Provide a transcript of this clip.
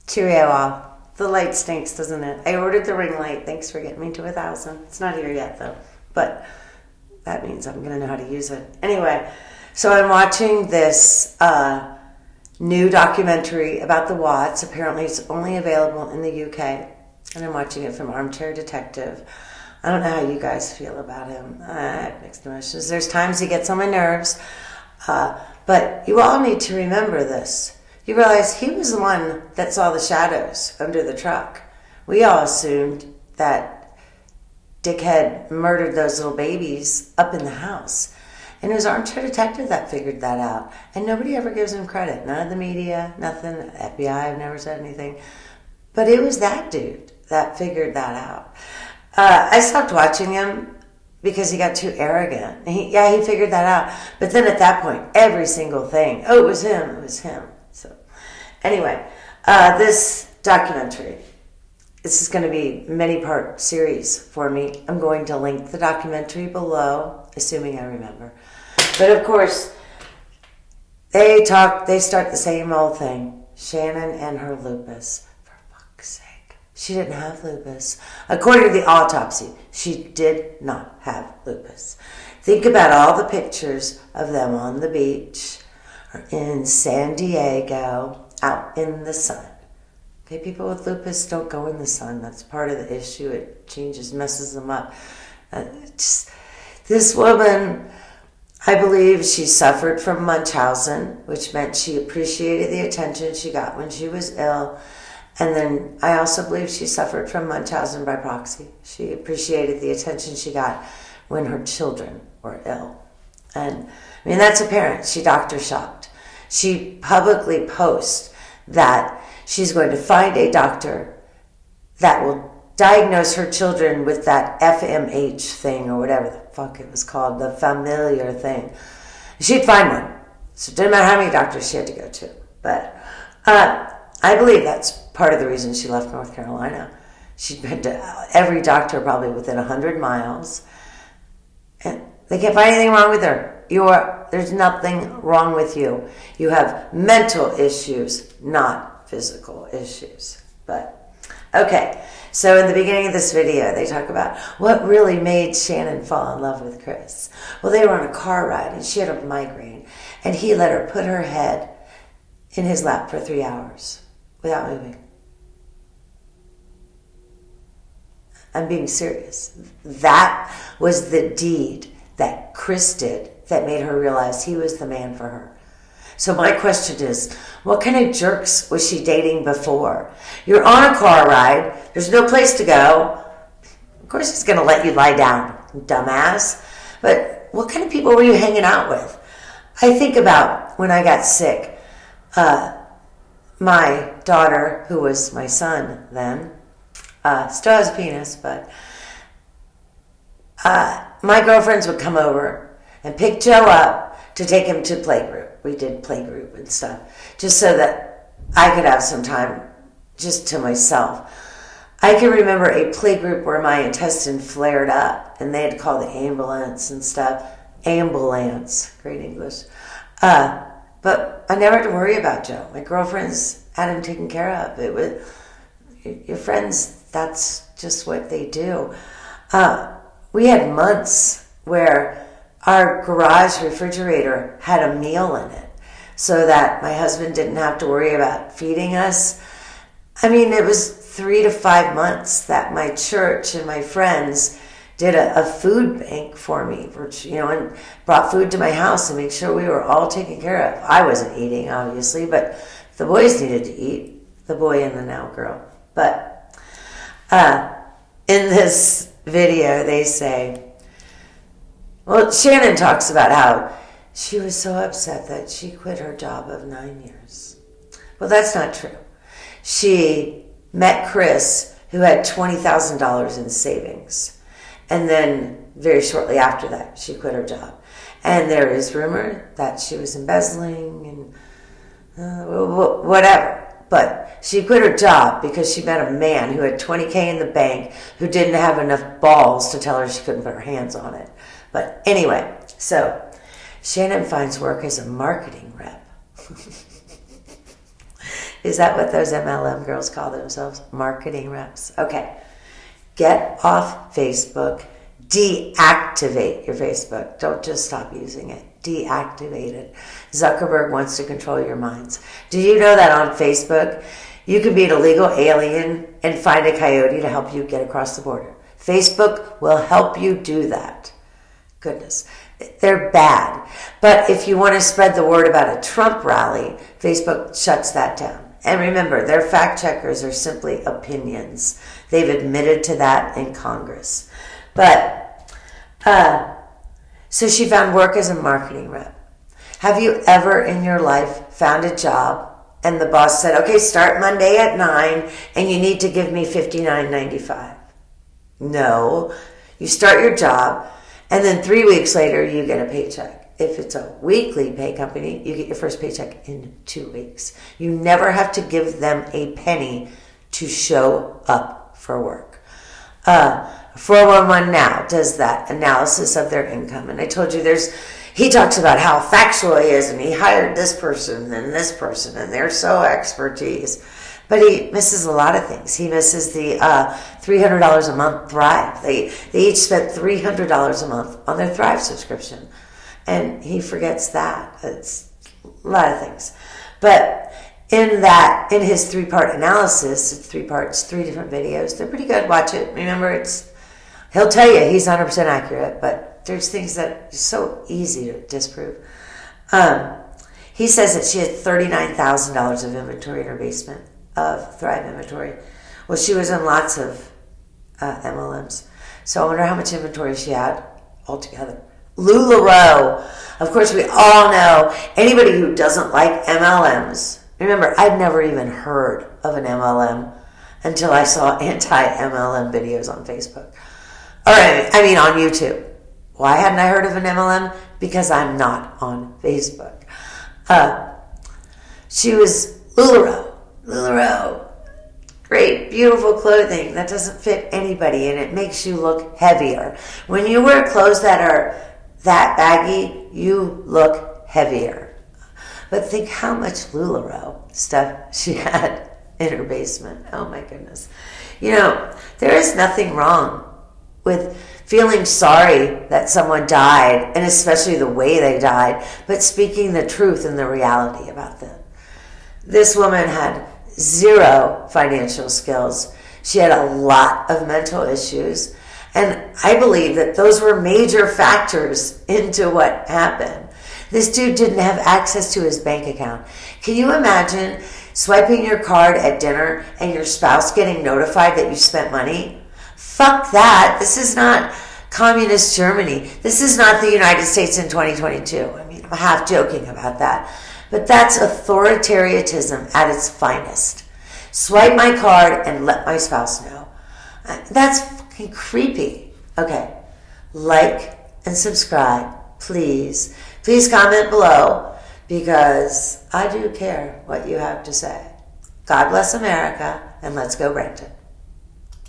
Cheerio. The light stinks, doesn't it? I ordered the ring light. Thanks for getting me to 1,000. It's not here yet, though. But that means I'm going to know how to use it. Anyway, so I'm watching this new documentary about the Watts. Apparently it's only available in the UK. And I'm watching it from Armchair Detective. I don't know how you guys feel about him. I have mixed emotions. There's times he gets on my nerves. But you all need to remember this. You realize he was the one that saw the shadows under the truck. We all assumed that Dickhead murdered those little babies up in the house. And it was Armchair Detective that figured that out. And nobody ever gives him credit. None of the media, nothing. FBI, I've never said anything. But it was that dude that figured that out. I stopped watching him because he got too arrogant. He figured that out. But then at that point, every single thing, it was him. So anyway, this documentary, this is going to be a many-part series for me. I'm going to link the documentary below, assuming I remember. But of course, they start the same old thing. Shannon and her lupus. For fuck's sake. She didn't have lupus. According to the autopsy, she did not have lupus. Think about all the pictures of them on the beach or in San Diego out in the sun. Okay, people with lupus don't go in the sun. That's part of the issue. It messes them up. This woman, I believe she suffered from Munchausen, which meant she appreciated the attention she got when she was ill. And then I also believe she suffered from Munchausen by proxy. She appreciated the attention she got when her children were ill. And I mean, that's apparent. She doctor shopped. She publicly posts that she's going to find a doctor that will diagnose her children with that FMH thing or whatever the fuck it was called, the familiar thing. She'd find one. So it didn't matter how many doctors she had to go to. But I believe that's part of the reason she left North Carolina. She'd been to every doctor probably within 100 miles. And they can't find anything wrong with her. There's nothing wrong with you. You have mental issues, not physical issues. But, okay. So in the beginning of this video, they talk about what really made Shannon fall in love with Chris. Well, they were on a car ride, and she had a migraine. And he let her put her head in his lap for 3 hours without moving. I'm being serious. That was the deed that Chris did that made her realize he was the man for her. So my question is, what kind of jerks was she dating before? You're on a car ride. There's no place to go. Of course he's going to let you lie down, dumbass. But what kind of people were you hanging out with? I think about when I got sick. My daughter, who was my son then, still has a penis, but my girlfriends would come over and pick Joe up to take him to playgroup. We did playgroup and stuff, just so that I could have some time just to myself. I can remember a playgroup where my intestine flared up, and they had to call the ambulance and stuff. Ambulance, great English. But I never had to worry about Joe. My girlfriends had him taken care of. It was your friends. That's just what they do. We had months where our garage refrigerator had a meal in it so that my husband didn't have to worry about feeding us. I mean, it was 3 to 5 months that my church and my friends did a food bank for me, which, and brought food to my house and make sure we were all taken care of. I wasn't eating, obviously, but the boys needed to eat, the boy and the now girl. But in this video, they say, well, Shannon talks about how she was so upset that she quit her job of 9 years. Well, that's not true. She met Chris, who had $20,000 in savings. And then very shortly after that, she quit her job. And there is rumor that she was embezzling and whatever. But she quit her job because she met a man who had $20K in the bank who didn't have enough balls to tell her she couldn't put her hands on it. But anyway, so Shannon finds work as a marketing rep. Is that what those MLM girls call themselves? Marketing reps. Okay. Get off Facebook. Deactivate your Facebook. Don't just stop using it. Deactivate it. Zuckerberg wants to control your minds. Do you know that on Facebook, you can be an illegal alien and find a coyote to help you get across the border? Facebook will help you do that. Goodness. They're bad. But if you want to spread the word about a Trump rally, Facebook shuts that down. And remember, their fact checkers are simply opinions. They've admitted to that in Congress. But, so she found work as a marketing rep. Have you ever in your life found a job and the boss said, okay, start Monday at 9 and you need to give me $59.95? No. You start your job and then 3 weeks later you get a paycheck. If it's a weekly pay company, you get your first paycheck in 2 weeks. You never have to give them a penny to show up for work. 411 Now does that analysis of their income. And I told you he talks about how factual he is and he hired this person and this person and they're so expertise. But he misses a lot of things. He misses the $300 a month Thrive. They each spent $300 a month on their Thrive subscription. And he forgets that. It's a lot of things. But in his 3-part analysis, it's 3 parts, 3 different videos. They're pretty good. Watch it. Remember, he'll tell you he's 100% accurate, but there's things that are so easy to disprove. He says that she had $39,000 of inventory in her basement, of Thrive inventory. Well, she was in lots of MLMs. So I wonder how much inventory she had altogether. LuLaRoe. Of course, we all know anybody who doesn't like MLMs. Remember, I'd never even heard of an MLM until I saw anti-MLM videos on Facebook. Or, on YouTube. Why hadn't I heard of an MLM? Because I'm not on Facebook. She was LuLaRoe. LuLaRoe. Great, beautiful clothing that doesn't fit anybody and it makes you look heavier. When you wear clothes that are that baggy, you look heavier. But think how much LuLaRoe stuff she had in her basement. Oh my goodness. There is nothing wrong with feeling sorry that someone died, and especially the way they died, but speaking the truth and the reality about them. This woman had 0 financial skills. She had a lot of mental issues. And I believe that those were major factors into what happened. This dude didn't have access to his bank account. Can you imagine swiping your card at dinner and your spouse getting notified that you spent money? Fuck that. This is not communist Germany. This is not the United States in 2022. I'm half joking about that. But that's authoritarianism at its finest. Swipe my card and let my spouse know. That's fucking creepy. Okay. Like and subscribe, please. Please comment below because I do care what you have to say. God bless America and let's go Brenton.